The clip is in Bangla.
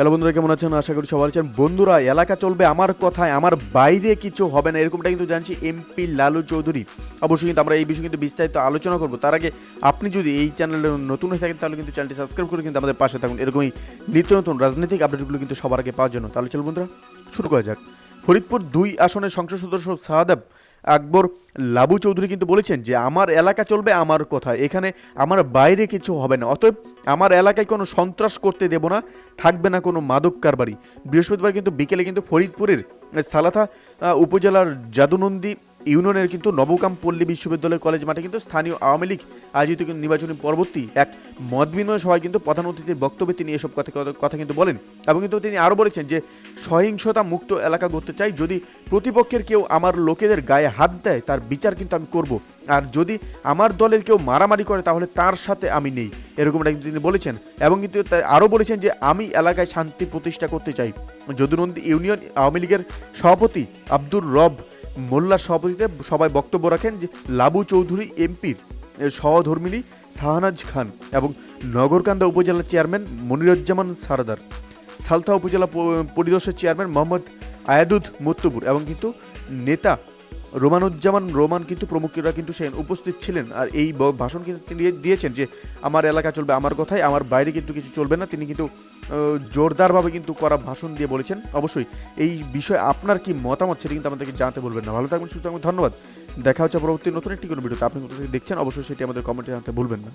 হ্যালো বন্ধুরা, কেমন আছেন? আশা করি সবাই আছেন। বন্ধুরা, এলাকা চলবে আমার কথায়, আমার বাইরে কিছু হবে না, এরকমটা কিন্তু জানছি এমপি লালু চৌধুরী। অবশ্যই কিন্তু আমরা এই বিষয়ে কিন্তু বিস্তারিত আলোচনা করবো। তার আগে আপনি যদি এই চ্যানেলে নতুন হয়ে থাকেন তাহলে কিন্তু চ্যানেলটি সাবস্ক্রাইব করে কিন্তু আমাদের পাশে থাকুন, এরকমই নিত্য নতুন রাজনৈতিক আপডেটগুলো কিন্তু সবার আগে পাওয়ার জন্য। তাহলে চলো বন্ধুরা, শুরু করা যাক। ফরিদপুর 2 আসনের সংসদ সদস্য সাহাদাব আকবর লাবু চৌধুরী কিন্তু বলেছেন যে আমার এলাকা চলবে আমার কথা, এখানে আমার বাইরে কিছু হবে না, অতএব আমার এলাকায় কোনো সন্ত্রাস করতে দেব না, থাকবে না কোনো মাদক কারবারি। বৃহস্পতিবার কিন্তু বিকেলে কিন্তু ফরিদপুরের সালাথা উপজেলার জাদুনন্দী ইউনিয়নের কিন্তু নবকাম পল্লী বিশ্ববিদ্যালয় কলেজ মাঠে কিন্তু স্থানীয় আওয়ামী লীগ আয়োজিত কিন্তু নির্বাচনী পরবর্তী এক মত বিনিময় সভায় কিন্তু প্রধান অতিথির বক্তব্যে তিনি এসব কথা কিন্তু বলেন। এবং কিন্তু তিনি আরও বলেছেন যে সহিংসতা মুক্ত এলাকা করতে চাই, যদি প্রতিপক্ষের কেউ আমার লোকেদের গায়ে হাত দেয় তার বিচার কিন্তু আমি করব, আর যদি আমার দলের কেউ মারামারি করে তাহলে তার সাথে আমি নেই, এরকমটা কিন্তু তিনি বলেছেন। এবং কিন্তু আরও বলেছেন যে আমি এলাকায় শান্তি প্রতিষ্ঠা করতে চাই। যদুনন্দী ইউনিয়ন আওয়ামী লীগের সভাপতি আব্দুর রব মোল্লার সভাপতিতে সবাই বক্তব্য রাখেন যে লাবু চৌধুরী এমপির সহধর্মিনী শাহনাজ খান এবং নগরকান্দা উপজেলার চেয়ারম্যান মনিরুজ্জামান সারদার, সালথা উপজেলা পরিদর্শক চেয়ারম্যান মোহাম্মদ আয়াদুদ মুত্তবুর এবং কিন্তু নেতা রোমানুজ্জামান রোমান কিন্তু প্রমুখরা কিন্তু সে উপস্থিত ছিলেন। আর এই ভাষণ কিন্তু তিনি দিয়েছেন যে আমার এলাকা চলবে আমার কথায়, আমার বাইরে কিন্তু কিছু চলবে না। তিনি কিন্তু জোরদারভাবে কিন্তু করা ভাষণ দিয়ে বলেছেন। অবশ্যই এই বিষয়ে আপনার কি মতামত সেটা কিন্তু আমাদেরকে জানাতে বলবেন না। ভালো থাকবেন, সুস্থ থাকবেন, ধন্যবাদ। দেখা হচ্ছে পরবর্তী নতুন একটি কোনো ভিডিওতে। আপনি কোথা থেকে দেখছেন অবশ্যই সেটি আমাদের কমেন্টে জানাতে ভুলবেন না।